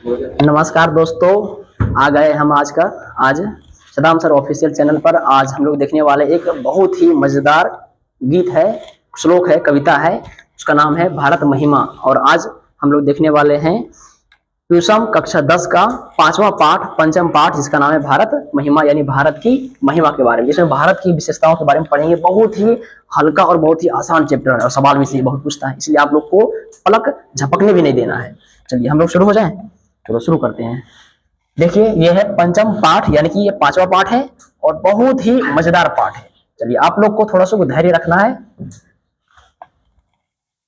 नमस्कार दोस्तों, आ गए हम आज सदाम सर ऑफिशियल चैनल पर। आज हम लोग देखने वाले एक बहुत ही मजेदार गीत है, श्लोक है, कविता है। उसका नाम है भारत महिमा। और आज हम लोग देखने वाले हैं ट्यूशन कक्षा 10 का 5वां पाठ, पंचम पाठ, जिसका नाम है भारत महिमा, यानी भारत की महिमा के बारे में। जिसमें भारत की विशेषताओं के बारे में पढ़ेंगे। बहुत ही हल्का और बहुत ही आसान चैप्टर है और सवाल भी से बहुत पूछता है, इसलिए आप लोग को पलक झपकने भी नहीं देना है। चलिए हम लोग शुरू हो जाएं। चलो शुरू करते हैं। देखिए, यह है पंचम पाठ, यानी कि ये 5वां पाठ है और बहुत ही मजेदार पाठ है। चलिए, आप लोग को थोड़ा सा धैर्य रखना है।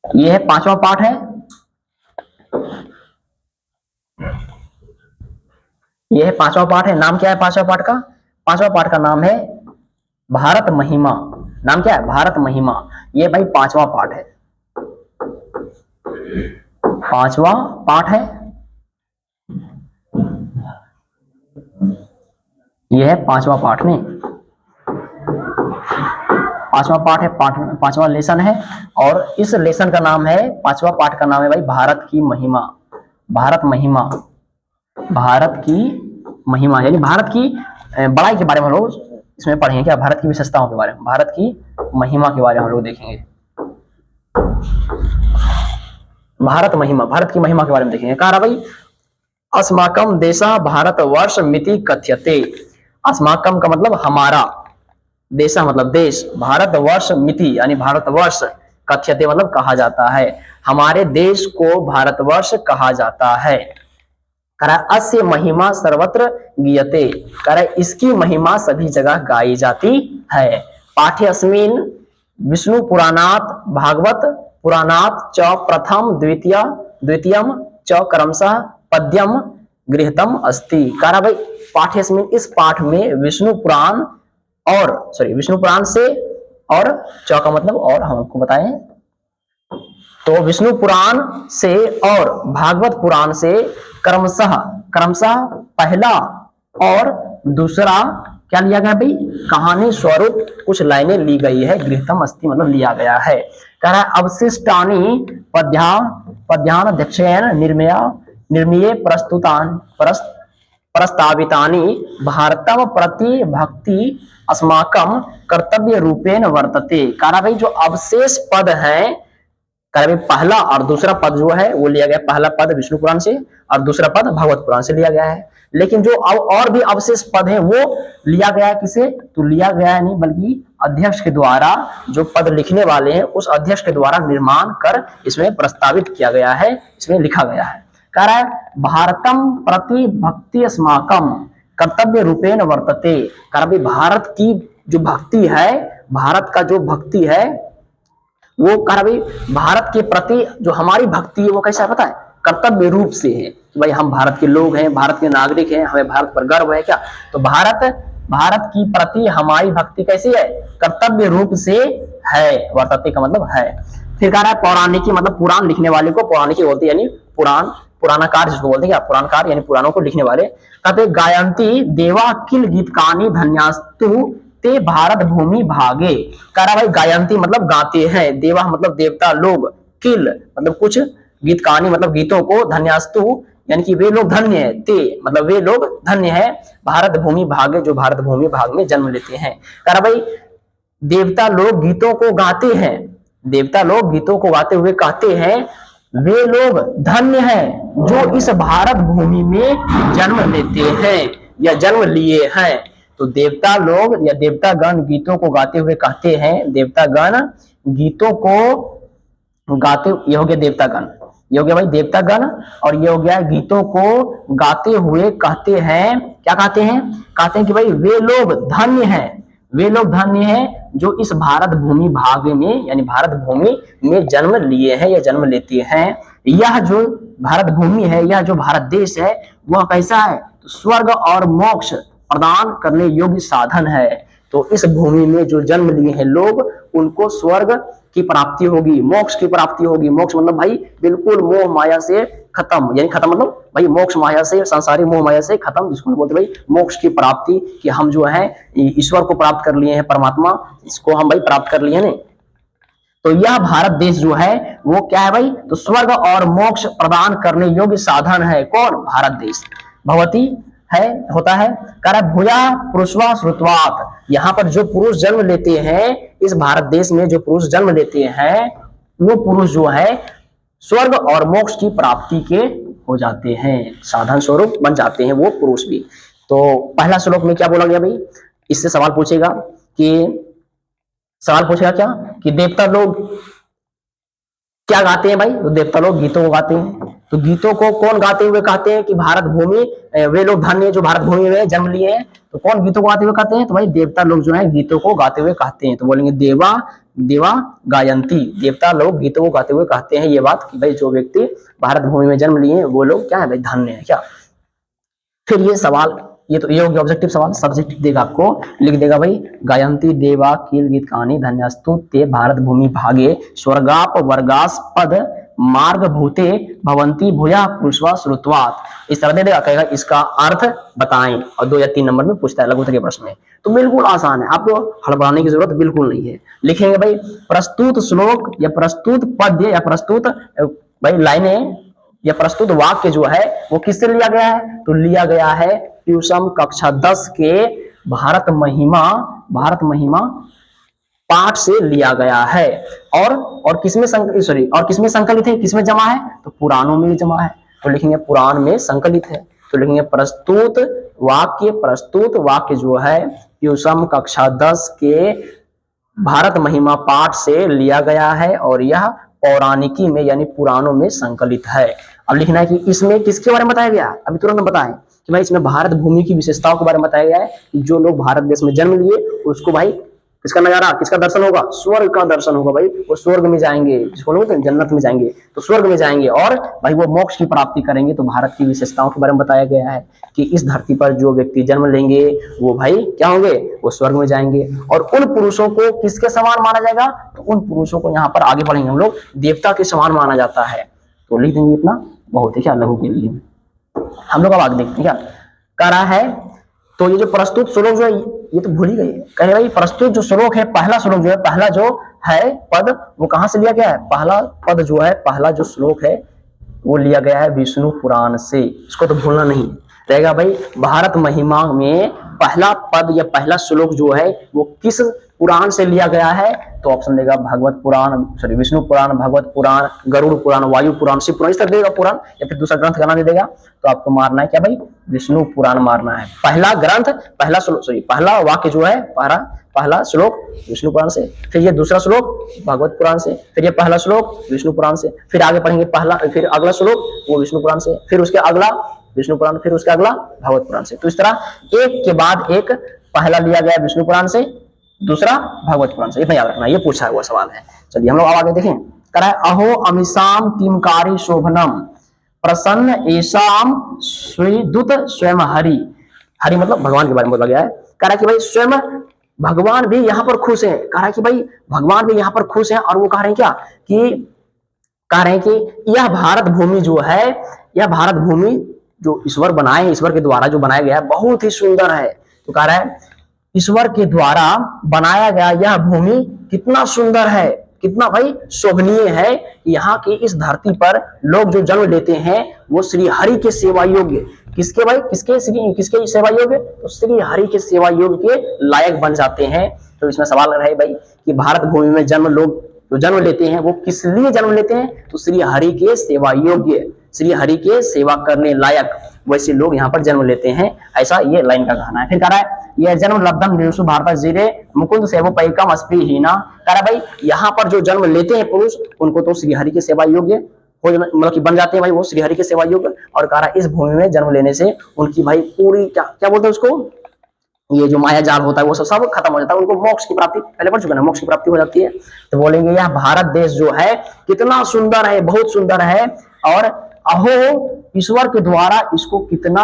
यह है 5वां पाठ है। यह है 5वां पाठ है। नाम क्या है 5वां पाठ का? 5वां पाठ का नाम है भारत महिमा। नाम क्या है? भारत महिमा। ये भाई 5वां पाठ है। 5वां पाठ है। यह है 5वां पाठ में। 5वां पाठ है, 5वां लेसन है। और इस लेसन का नाम है, 5वां पाठ का नाम है भाई भारत की महिमा। भारत महिमा। भारत की महिमा यानी भारत की बड़ाई के बारे में हम लोग इसमें पढ़ेंगे। क्या? भारत की विशेषताओं के बारे में, भारत की महिमा के बारे में हम लोग देखेंगे। भारत महिमा, भारत की महिमा के बारे में देखेंगे। कहा भाई, अस्माकम देशा भारत वर्ष मिति कथ्यते। अस्माकम का मतलब हमारा, देशा मतलब देश, भारत वर्ष मिति यानी भारतवर्ष, कथ्यते मतलब कहा जाता है। हमारे देश को भारतवर्ष कहा जाता है। करा अस्य महिमा सर्वत्र गीयते। करा इसकी महिमा सभी जगह गाई जाती है। पाठ्यस्मिन विष्णु पुराणात भागवत पुराणात च प्रथम द्वितीयम च क्रमशः पद्यम गृहीतम अस्ति। करा भाई, पाठ्यस्मिन इस पाठ में विष्णु पुराण विष्णु पुराण से, और च का मतलब और, हम आपको बताएं तो विष्णु पुराण से और भागवत पुराण से क्रमशः पहला और दूसरा क्या लिया गया भाई? कहानी स्वरूप कुछ लाइनें ली गई है। गृहीतम अस्ति मतलब लिया गया है। कह रहा है अवशिष्टानि पद्याध्यक्षेण निर्मीय प्रस्तावितानि भारतम प्रति भक्ति अस्माकं कर्तव्य रूपेण वर्तते। कह रहा भाई, जो अवशेष पद है, पहला और दूसरा पद जो है वो लिया गया। पहला पद विष्णु पुराण से और दूसरा पद भगवत पुराण से लिया गया है। लेकिन जो और भी अवशेष पद है वो लिया गया किसे? तो लिया गया नहीं, बल्कि अध्यक्ष के द्वारा, जो पद लिखने वाले हैं उस अध्यक्ष के द्वारा निर्माण कर इसमें प्रस्तावित किया गया है, इसमें लिखा गया है। कह रहा है भारतम प्रति भक्ति अस्माकम कर्तव्य रूपेण वर्तते। कह रहा भाई, भारत की जो भक्ति है, भारत का जो भक्ति है वो, कहा भाई भारत के प्रति जो हमारी भक्ति है वो कैसा पता है? कर्तव्य रूप से है। भाई हम भारत के लोग हैं, भारत के नागरिक हैं, हमें भारत पर गर्व है। क्या? तो भारत की प्रति हमारी भक्ति कैसी है? कर्तव्य रूप से है। वर्तते का मतलब है। फिर कह रहा है पौराणिकी, मतलब पुराण लिखने वाले को पौराणिकी बोलते हैं, यानी पुराणाकार जिसको बोलते हैं। क्या? पुराणकार यानी पुराणों को लिखने वाले। कहते गायंती देवा किल गीतकानी धन्यास्तु ते भारत भूमि भागे। कह रहा भाई, गायंती मतलब गाते हैं, देवा मतलब देवता लोग, किल मतलब कुछ, गीत कहानी मतलब गीतों को, धन्यास्तु यानी कि वे लोग धन्य है, ते मतलब वे लोग धन्य है, भारत भूमि भागे जो भारत भूमि भाग में जन्म लेते हैं। कह रहा भाई, देवता लोग गीतों को गाते हैं, देवता लोग गीतों को गाते हुए कहते हैं वे लोग धन्य हैं जो इस भारत भूमि में जन्म लेते हैं या जन्म लिए हैं। तो देवता लोग या देवतागण गीतों को गाते हुए कहते हैं, देवतागण गीतों को गाते, ये हो गया देवतागण, ये हो गया भाई देवतागण, और ये हो गया गीतों को गाते हुए कहते हैं। क्या कहते हैं? कहते हैं कि भाई वे लोग धन्य हैं, वे लोग धन्य हैं जो इस भारत भूमि भाग में यानी भारत भूमि में जन्म लिए हैं या जन्म लेते हैं। यह जो भारत भूमि है, यह जो भारत देश है, वह कैसा है? तो स्वर्ग और मोक्ष प्रदान करने योग्य साधन है। तो इस भूमि में जो जन्म लिए हैं लोग, उनको स्वर्ग की प्राप्ति होगी, मोक्ष की प्राप्ति होगी। मोक्ष मतलब भाई बिल्कुल मोह माया से खत्म, यानी खत्म मतलब भाई मोक्ष माया से, संसारी मोह माया से खत्म, जिसको बोलते भाई मोक्ष की प्राप्ति, कि हम जो है ईश्वर को प्राप्त कर लिए हैं, परमात्मा इसको हम भाई प्राप्त कर लिए हैं। तो यह भारत देश जो है वो क्या है भाई, तो स्वर्ग और मोक्ष प्रदान करने योग्य साधन है। कौन? भारत देश। भगवती है होता है, कह रहा भूया पुरुषवा श्रुतवात, यहाँ पर जो पुरुष जन्म लेते हैं, इस भारत देश में जो पुरुष जन्म लेते हैं, वो पुरुष जो है स्वर्ग और मोक्ष की प्राप्ति के हो जाते हैं, साधन स्वरूप बन जाते हैं वो पुरुष भी। तो पहला श्लोक में क्या बोला गया भाई, इससे सवाल पूछेगा क्या कि देवता लोग क्या गाते हैं भाई, तो देवता लोग गीतों को गाते हैं। तो गीतों को कौन गाते हुए कहते हैं कि भारत भूमि, वे लोग धन्य जो भारत भूमि में जन्म लिए हैं। तो कौन गीतों को गाते हुए कहते हैं, तो भाई देवता लोग जो है गीतों को गाते हुए कहते हैं। तो बोलेंगे देवा देवा गायंती, देवता लोग गीतों को गाते हुए कहते हैं ये बात कि भाई जो व्यक्ति भारत भूमि में जन्म लिए वो लोग क्या है भाई, धन्य है क्या। फिर ये सवाल, ये तो ये हो गया ऑब्जेक्टिव सवाल। सब्जेक्टिव देगा आपको, लिख देगा भाई गायंती देवा कील गीत कहानी धन्यस्तु ते भारत भूमि भागे स्वर्गाप वर्गास्पद मार्ग भूते भवंती भूया पुरुषवा श्रुतवात। इस तरह दे देगा, कहेगा इसका अर्थ बताएं, और 2 या 3 नंबर में पूछता है लघु के प्रश्न में। तो बिल्कुल आसान है, आपको हड़बड़ाने की जरूरत बिल्कुल नहीं है। लिखेंगे भाई प्रस्तुत श्लोक या प्रस्तुत पद्य या प्रस्तुत भाई लाइनें या प्रस्तुत वाक्य जो है वो किससे लिया गया है, तो लिया गया है ट्यूशन कक्षा 10 के भारत महिमा पाठ से लिया गया है। और किसमें संकलित है, किसमें जमा है, तो पुराणों में जमा है। तो लिखेंगे पुराण में संकलित है। तो लिखेंगे प्रस्तुत वाक्य जो है ट्यूशन कक्षा 10 के भारत महिमा पाठ से लिया गया है और यह पौराणिकी में यानी पुराणों में संकलित है। अब लिखना है कि इसमें किसके बारे में बताया गया, अभी तुरंत बताएं कि भाई इसमें भारत भूमि की विशेषताओं के बारे में बताया गया है कि जो लोग भारत देश में जन्म लिए उसको भाई किसका नजारा, किसका दर्शन होगा, स्वर्ग का दर्शन होगा भाई। वो स्वर्ग में जाएंगे, जिसको लोग जन्नत में जाएंगे, तो स्वर्ग में जाएंगे और भाई वो मोक्ष की प्राप्ति करेंगे। तो भारत की विशेषताओं के बारे में बताया गया है कि इस धरती पर जो व्यक्ति जन्म लेंगे वो भाई क्या होंगे, वो स्वर्ग में जाएंगे। और उन पुरुषों को किसके समान माना जाएगा, तो उन पुरुषों को यहाँ पर आगे बढ़ेंगे हम लोग देवता के समान माना जाता है। तो लिख देंगे इतना, बहुत है क्या लघु के लिए। हम लोग अब आगे देखते हैं क्या कह रहा है। तो ये जो प्रस्तुत श्लोक जो है ये तो भूल ही गए, कहे भाई प्रस्तुत जो श्लोक है, पहला श्लोक जो है, पहला जो है पद वो कहां से लिया गया है, पहला पद जो है, पहला जो श्लोक है वो लिया गया है विष्णु पुराण से। इसको तो भूलना नहीं रहेगा भाई। भारत महिमा में पहला पद या पहला श्लोक जो है वो किस पुराण से लिया गया है, तो ऑप्शन देगा भागवत पुराण, सॉरी विष्णु पुराण, भागवत पुराण, गरुड़ पुराण, वायु पुराण, शिव पुराण, इस तरह देगा पुराण, या फिर दूसरा ग्रंथ का नाम दे देगा। तो आपको मारना है क्या भाई, विष्णु पुराण मारना है। पहला ग्रंथ, पहला श्लोक, सॉरी पहला वाक्य जो है, पहला श्लोक विष्णु पुराण से, फिर ये दूसरा श्लोक भागवत पुराण से, फिर ये पहला श्लोक विष्णु पुराण से, फिर आगे पढ़ेंगे पहला, फिर अगला श्लोक वो विष्णु पुराण से, फिर उसके अगला विष्णु पुराण, फिर उसके अगला भागवत पुराण से। तो इस तरह एक के बाद एक पहला लिया गया विष्णु पुराण से, दूसरा भागवत पुराण से, इतना याद रखना, ये पूछा हुआ सवाल है। चलिए हम लोग आगे देखें। कह रहा है अहो अमिशाम किमकारी शोभनम प्रसन्न ऐशाम श्रीदूत स्वयं हरि। हरि मतलब भगवान के बारे में बोला गया है। कह रहा है कि भाई स्वयं भगवान भी यहाँ पर खुश है। कह रहा है कि भाई भगवान भी यहाँ पर खुश है और वो कह रहे हैं क्या कह रहे हैं कि यह भारत भूमि जो है, यह भारत भूमि जो ईश्वर बनाए हैं, ईश्वर के द्वारा जो बनाया गया है बहुत ही सुंदर है। तो कह रहा है ईश्वर के द्वारा बनाया गया यह भूमि कितना सुंदर है, कितना भाई शोभनीय है। यहाँ की इस धरती पर लोग जो जन्म लेते हैं वो श्री हरि के सेवा योग्य, किसके भाई, किसके सेवा योग्य, तो श्री हरि के सेवा योग्य के लायक बन जाते हैं। तो इसमें सवाल रहे भाई कि भारत भूमि में लोग जो जन्म लेते हैं वो किस लिए जन्म लेते हैं, तो श्री हरि के सेवा योग्य, श्री हरि के सेवा करने लायक वैसे लोग यहाँ पर जन्म लेते हैं, ऐसा ये लाइन का कहना है। फिर कह रहा है यह जन्म लब्धम निरुषु भारत जीरे मुकुंद सेवो पैकम अस्प्री हीना। कह रहा भाई यहाँ पर जो जन्म लेते हैं पुरुष उनको तो श्री हरि के सेवा योग्य हो, मतलब कि बन जाते हैं भाई वो श्री हरि के सेवा योग्य। और कह रहा है इस भूमि में जन्म लेने से उनकी भाई पूरी क्या बोलते हैं उसको, ये जो माया जाल होता है वो सब खत्म हो जाता है, उनको मोक्ष की प्राप्ति, पहले पढ़ चुके ना, मोक्ष की प्राप्ति हो जाती है। तो बोलेंगे यह भारत देश जो है कितना सुंदर है, बहुत सुंदर है, और अहो ईश्वर के द्वारा इसको कितना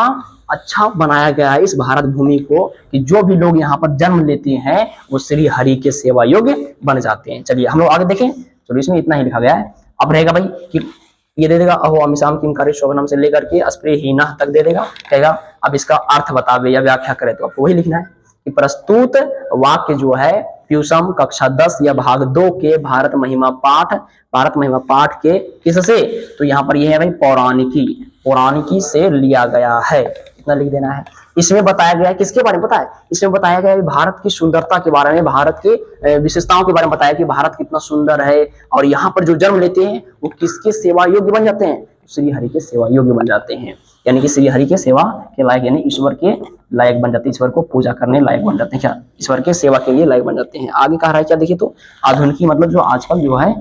अच्छा बनाया गया है इस भारत भूमि को, कि जो भी लोग यहाँ पर जन्म लेते हैं वो श्री हरि के सेवा योग्य बन जाते हैं। चलिए हम लोग आगे देखें। चलो इसमें इतना ही लिखा गया है। अब रहेगा भाई कि ये दे देगा अहो अमिशाम किमकारी शोभनम से लेकर के अस्प्रे हीना तक दे देगा, कहेगा अब इसका अर्थ बतावे या व्याख्या करे। तो आपको वही लिखना है कि प्रस्तुत वाक्य जो है प्यूसम कक्षा 10 या भाग 2 के भारत महिमा पाठ के किससे, तो यहाँ पर यह है भाई पौराणिकी से लिया गया है, इतना लिख देना है। इसमें बताया गया है किसके बारे में पता है, इसमें बताया गया है भारत की सुंदरता के बारे में, भारत के विशेषताओं के बारे में बताया कि भारत कितना सुंदर है, और यहाँ पर जो जन्म लेते हैं वो किसके सेवा योग्य बन जाते हैं, श्री हरि के सेवा योग्य बन जाते हैं, यानी कि श्री हरि के सेवा के लायक, यानी ईश्वर के लायक बन जाते हैं, ईश्वर को पूजा करने लायक बन जाते हैं, क्या ईश्वर के सेवा के लिए लायक बन जाते हैं। आगे कह रहा है क्या, देखिए तो आधुनिकी मतलब जो आजकल जो है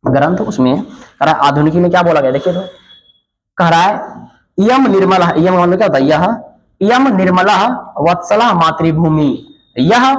ग्रंथ उसमें कह रहा है, आधुनिकी में क्या बोला गया, देखिए तो कह रहा है यम निर्मला, यम मतलब क्या होता है, यम निर्मला वत्सला मातृभूमि, यह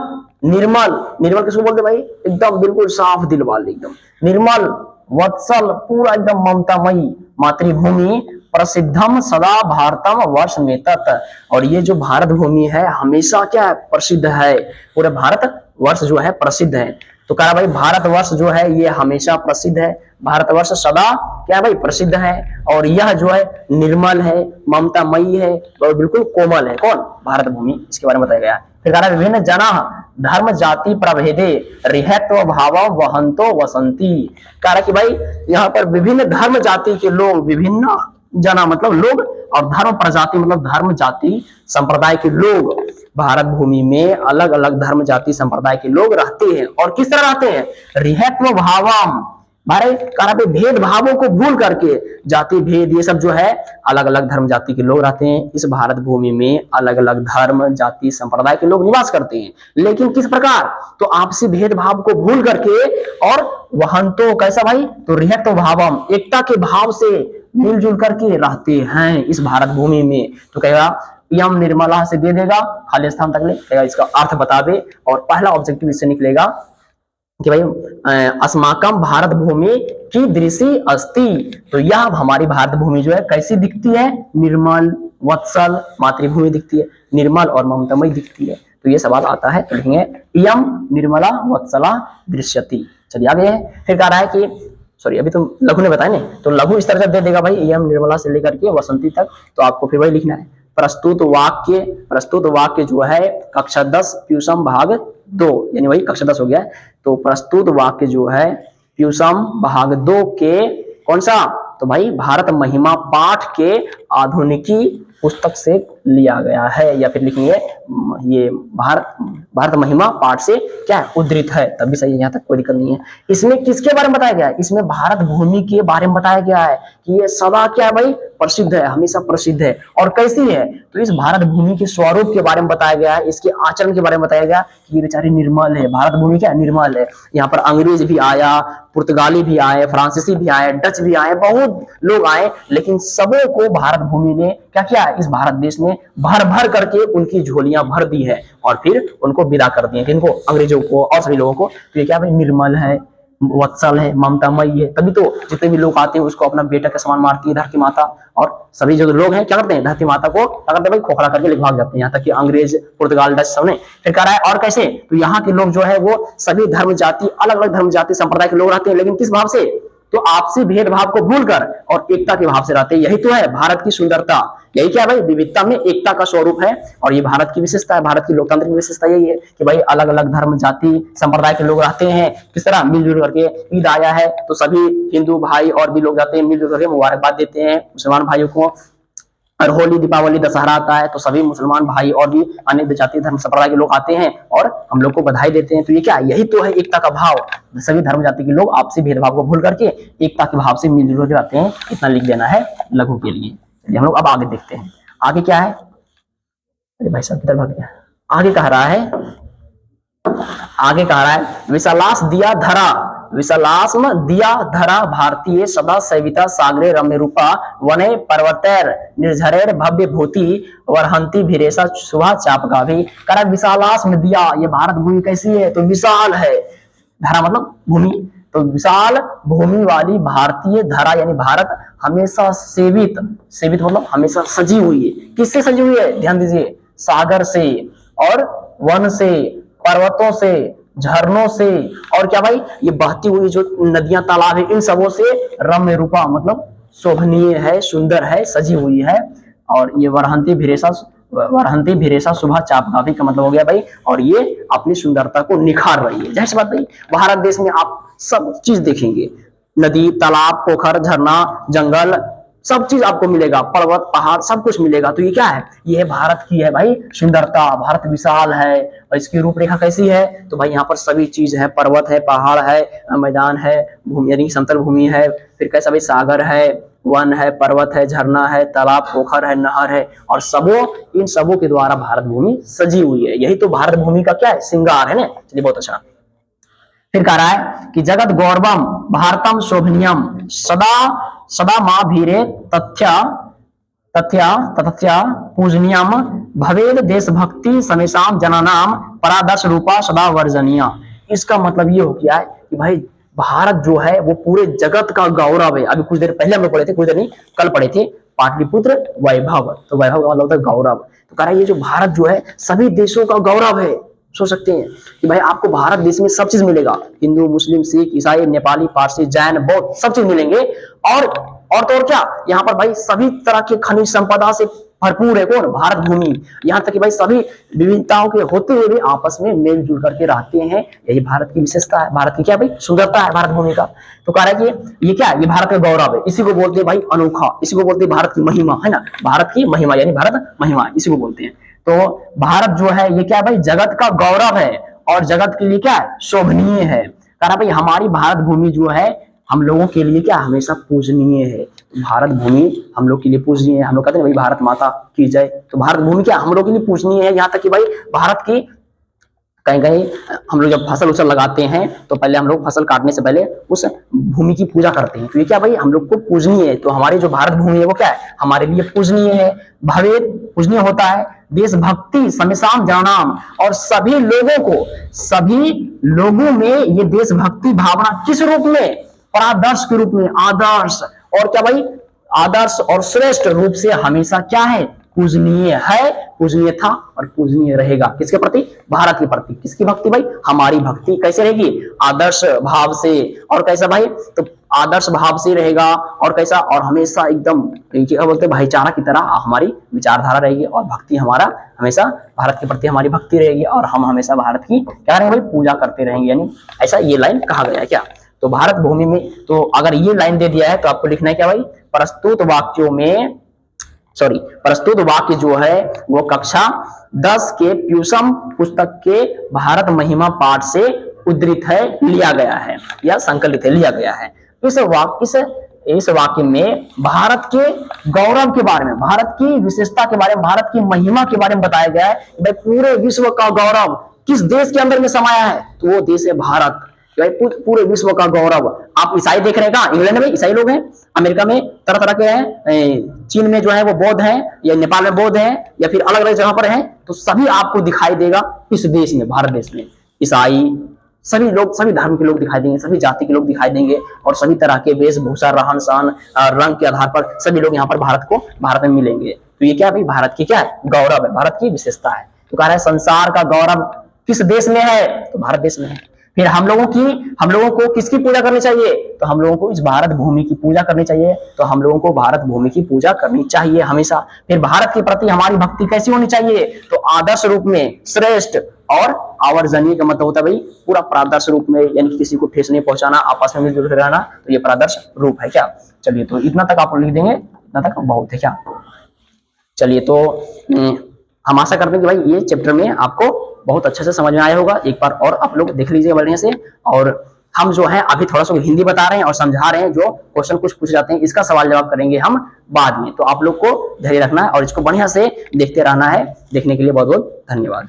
निर्मल किसको बोलते भाई, एकदम बिल्कुल साफ दिल वाले, एकदम निर्मल, वत्सल पूरा एकदम ममतामयी, मातृभूमि प्रसिद्धम सदा भारतम वर्ष में तत्, और ये जो भारत भूमि है हमेशा क्या है, प्रसिद्ध है, पूरे भारत वर्ष जो है प्रसिद्ध है। तो कह रहा भाई भारतवर्ष जो है ये हमेशा प्रसिद्ध है, भारतवर्ष सदा क्या भाई प्रसिद्ध है, और यह जो है निर्मल है, ममतामयी है, और बिल्कुल कोमल है, कौन, भारत भूमि, इसके बारे में बताया गया है। फिर कह रहा है विभिन्न जना धर्म जाति प्रभेदे रिहत्व भाव वहंतो वसंती, कह रहा कि भाई यहाँ पर विभिन्न धर्म जाति के लोग, विभिन्न जना मतलब लोग, और धर्म प्रजाति मतलब धर्म जाति संप्रदाय के लोग, भारत भूमि में अलग अलग धर्म जाति संप्रदाय के लोग रहते हैं, और किस तरह रहते हैं, रिहत्व भावम, भाई कहा भेद भावों को भूल करके, जाति भेद ये सब जो है, अलग अलग धर्म जाति के लोग रहते हैं इस भारत भूमि में, अलग अलग धर्म जाति संप्रदाय के लोग निवास करते हैं, लेकिन किस प्रकार, तो आपसी भेदभाव को भूल करके, और वहन तो कैसा भाई, तो रिहत्व भावम एकता के भाव से मिलजुल करके रहते हैं इस भारत भूमि में। तो कहेगा यम निर्मला से दे देगा, खाली स्थान तक ले कहेगा, इसका अर्थ बता दे, और पहला ऑब्जेक्टिव इससे निकलेगा कि भाई अस्माकम भारत भूमि की दृश्य अस्ति, तो यह हमारी भारत भूमि जो है कैसी दिखती है, निर्मल, वत्सल, मातृभूमि दिखती है, निर्मल और ममतामयी दिखती है। तो ये सवाल आता है, तो लिखेंगे यम निर्मला वत्सला दृश्यति। चलिए आगे है, फिर कह रहा है कि सॉरी अभी तो लघु ने बताया नहीं, तो लघु इस तरह से दे देगा भाई, यम निर्मला से लेकर के वसंती तक, तो आपको फिर वही लिखना है। प्रस्तुत वाक्य जो है कक्षा 10 प्यूसम भाग 2, यानी वही कक्षा 10 हो गया। तो प्रस्तुत वाक्य जो है प्यूसम भाग 2 के कौन सा, तो भाई भारत महिमा पाठ के आधुनिकी पुस्तक से लिया गया है, या फिर लिखेंगे ये भारत महिमा पाठ से क्या है, उद्धृत है, तब भी सही है, यहाँ तक कोई दिक्कत नहीं है। इसमें किसके बारे में बताया गया है, इसमें भारत भूमि के बारे में बताया गया है कि ये सदा क्या है भाई, प्रसिद्ध है, हमेशा प्रसिद्ध है, और कैसी है, तो इस भारत भूमि के स्वरूप के बारे में बताया गया है, इसके आचरण के बारे में बताया गया कि ये बेचारी निर्मल है, भारत भूमि क्या निर्मल है। यहाँ पर अंग्रेज भी आया, पुर्तगाली भी आए, फ्रांसीसी भी आए, डच भी आए, बहुत लोग आए, लेकिन सबों को भारत भूमि ने क्या किया, इस भारत देश में भर भर करके उनकी झोलियां भर दी है, और फिर उनको विदा कर दिए, किनको, अंग्रेजों को और सभी लोगों को। तो ये क्या भाई निर्मल है, वत्सल है, ममतामयी है, तभी तो जितने भी लोग आते हैं उसको अपना बेटा के समान मारती है धरती माता, और सभी जो लोग हैं क्या करते हैं, धरती माता को क्या करते हैं भाई, खोखला करके ले भाग जाते हैं, यहाँ तक कि अंग्रेज, पुर्तगाल, डच सब ने। फिर कह रहा है और कैसे, तो यहाँ के लोग जो है वो सभी धर्म जाति, अलग अलग धर्म जाति संप्रदाय के लोग रहते हैं, लेकिन किस भाव से, तो आपसी भेदभाव को भूलकर और एकता के भाव से रहते हैं। यही तो है भारत की सुंदरता, यही क्या भाई, विविधता में एकता का स्वरूप है, और ये भारत की विशेषता है, भारत की लोकतंत्र की विशेषता यही है कि भाई अलग अलग धर्म जाति संप्रदाय के लोग रहते हैं, किस तरह मिलजुल करके। ईद आया है तो सभी हिंदू भाई और भी लोग जाते हैं, मिलजुल करके मुबारकबाद देते हैं मुसलमान भाइयों को, और होली, दीपावली, दशहरा आता है तो सभी मुसलमान भाई और भी अन्य जाति धर्म संप्रदाय के लोग आते हैं और हम लोग को बधाई देते हैं। तो ये क्या, यही तो है एकता का भाव, सभी धर्म जाति के लोग आपसी भेदभाव को भूल करके एकता के भाव से मिलजुल के रहते हैं। इतना लिख देना है लघु के लिए। चलिए हम लोग अब आगे देखते हैं, आगे क्या है। अरे भाई साहब किधर भाग गया, आगे कह रहा है विशालास दिया धरा, विशालास्म दिया धरा भारतीय सदा सविता सागरे रम्य रूपा वने पर्वतैर निर्झरेर भव्य भूति वरहंती भिरेसा शुभा चापका भी। कह विशालास्म दिया, ये भारत भूमि कैसी है, तो विशाल है, धरा मतलब भूमि, तो विशाल भूमि वाली भारतीय धरा यानी भारत हमेशा सेवित, सेवित मतलब हमेशा सजी हुई है। किससे सजी हुई है, ध्यान दीजिए, सागर से और वन से, पर्वतों से, झरनों से, और क्या भाई ये बहती हुई जो नदियां तालाब है इन सबों से रम्य रूपा मतलब शोभनीय है, सुंदर है, सजी हुई है। और ये वरहंती भिरेसा वरहंती भिरेसा शुभा चापकाभि का मतलब हो गया भाई, और ये अपनी सुंदरता को निखार रही है। जैसे बात भाई, भारत देश में आप सब चीज देखेंगे, नदी, तालाब, पोखर, झरना, जंगल, सब चीज आपको मिलेगा, पर्वत, पहाड़, सब कुछ मिलेगा। तो ये क्या है? ये है भारत की है भाई सुंदरता। भारत विशाल है और इसकी रूपरेखा कैसी है? तो भाई यहाँ पर सभी चीज है, पर्वत है, पहाड़ है, मैदान है, भूमि यानी समतल भूमि है, फिर कैसा भाई सागर है, वन है, पर्वत है, झरना है, तालाब, पोखर है, नहर है, और इन सबों के द्वारा भारत भूमि सजी हुई है। यही तो भारत भूमि का क्या है? श्रृंगार है ना। चलिए बहुत अच्छा। फिर कह रहा है कि जगत गौरवम भारतम शोभनीयम सदा सदा मां भीरे तथ्या पूजनीयम भवेद देशभक्ति समेशाम जनानाम परादर्श रूपा सदा वर्जनीय। इसका मतलब ये हो गया है कि भाई भारत जो है वो पूरे जगत का गौरव है। अभी कुछ देर पहले हम लोग पढ़े थे, कुछ देर नहीं कल पढ़े थे, पाटलिपुत्र वैभव। तो वैभव का मतलब होता है गौरव। तो कह रहा है ये जो भारत जो है सभी देशों का गौरव है। सोच सकते हैं कि भाई आपको भारत देश में सब चीज मिलेगा, हिंदू, मुस्लिम, सिख, ईसाई, नेपाली, पारसी, जैन, बौद्ध, सब चीज मिलेंगे। और तो और क्या, यहाँ पर भाई सभी तरह के खनिज संपदा से भरपूर है कौन? भारत भूमि। यहाँ तक कि भाई सभी विविधताओं के होते हुए भी आपस में मिलजुल करके रहते हैं। यही भारत की विशेषता है, भारत की क्या भाई सुंदरता है भारत भूमि का। तो कह रहा है कि ये क्या है? ये भारत का गौरव है। इसी को बोलते हैं भाई अनोखा, इसी को बोलते हैं भारत की महिमा, है ना। भारत की महिमा यानी भारत महिमा, इसी को बोलते हैं। तो भारत जो है ये क्या है भाई? जगत का गौरव है और जगत के लिए क्या है? शोभनीय है। कह रहा भाई हमारी भारत भूमि जो है हम लोगों के लिए क्या हमेशा पूजनीय है। भारत भूमि हम लोग के लिए पूजनीय है। हम लोग कहते हैं भाई भारत माता की जय। तो भारत भूमि क्या हम लोग के लिए पूजनीय है। यहाँ तक कि भाई भारत की कहीं कहीं हम लोग जब फसल उसल लगाते हैं तो पहले हम लोग फसल काटने से पहले उस भूमि की पूजा करते हैं। तो ये क्या भाई हम लोग को पूजनीय है। तो हमारी जो भारत भूमि है वो क्या है? हमारे लिए पूजनीय है। भवेद पूजनीय होता है, देशभक्ति समेशाम जनानाम, और सभी लोगों में ये देशभक्ति भावना किस रूप में? परादर्श के रूप में, आदर्श और क्या भाई? आदर्श और श्रेष्ठ रूप से हमेशा क्या है? पूजनीय है, पूजनीय था और पूजनीय रहेगा। किसके प्रति? भारत के प्रति। किसकी भक्ति भाई? हमारी भक्ति कैसे रहेगी? आदर्श भाव से। और कैसा भाई? तो आदर्श भाव से रहेगा और कैसा? और हमेशा एकदम क्या बोलते हैं भाईचारा की तरह हमारी विचारधारा रहेगी और भक्ति हमारा हमेशा भारत के प्रति हमारी भक्ति रहेगी और हम हमेशा भारत की क्या करेंगे भाई? पूजा करते रहेंगे। यानी ऐसा ये लाइन कहा गया है क्या? तो भारत भूमि में तो अगर ये लाइन दे दिया है तो आपको लिखना है क्या भाई? प्रस्तुत वाक्य जो है वो कक्षा 10 के प्यूसम पुस्तक के भारत महिमा पाठ से उद्धृत है, लिया गया है या संकलित है, लिया गया है। इस वाक्य में भारत के गौरव के बारे में, भारत की विशेषता के बारे में, भारत की महिमा के बारे में बताया गया है। भाई पूरे विश्व का गौरव किस देश के अंदर में समाया है? तो वो देश है भारत। पूरे विश्व का गौरव। आप ईसाई देख रहे हैं का? इंग्लैंड में ईसाई लोग हैं, अमेरिका में तरह तरह के हैं, चीन में जो है वो बौद्ध हैं, या नेपाल में बौद्ध हैं, या फिर अलग अलग जगह पर हैं। तो सभी आपको दिखाई देगा इस देश में, भारत देश में ईसाई सभी लोग, सभी धर्म के लोग दिखाई देंगे, सभी जाति के लोग दिखाई देंगे, और सभी तरह के वेशभूषा, रहन सहन, रंग के आधार पर सभी लोग यहाँ पर भारत में मिलेंगे। तो ये क्या भाई? भारत की क्या है? गौरव है, भारत की विशेषता है। तो कह रहा है संसार का गौरव किस देश में है? तो भारत देश में है। फिर हम लोगों को किसकी पूजा करनी चाहिए? तो हम लोगों को इस भारत भूमि की पूजा करनी चाहिए। तो हम लोगों को भारत भूमि की पूजा करनी चाहिए हमेशा। फिर भारत के प्रति हमारी भक्ति कैसी होनी चाहिए? तो आदर्श रूप में, श्रेष्ठ और आवर्जनीय का मतलब होता है भाई पूरा प्रादर्श रूप में, यानी किसी को ठेस नहीं पहुंचाना, आपस में मिलजुल रहना। तो ये प्रादर्श रूप है क्या? चलिए तो इतना तक आप लिख देंगे, इतना तक बहुत है क्या? चलिए तो हम आशा करते हैं कि भाई ये चैप्टर में आपको बहुत अच्छे से समझ में आया होगा। एक बार और आप लोग देख लीजिए बढ़िया से। और हम जो है अभी थोड़ा सा हिंदी बता रहे हैं और समझा रहे हैं, जो क्वेश्चन कुछ पूछ जाते हैं इसका सवाल जवाब करेंगे हम बाद में। तो आप लोग को धैर्य रखना है और इसको बढ़िया से देखते रहना है। देखने के लिए बहुत बहुत धन्यवाद।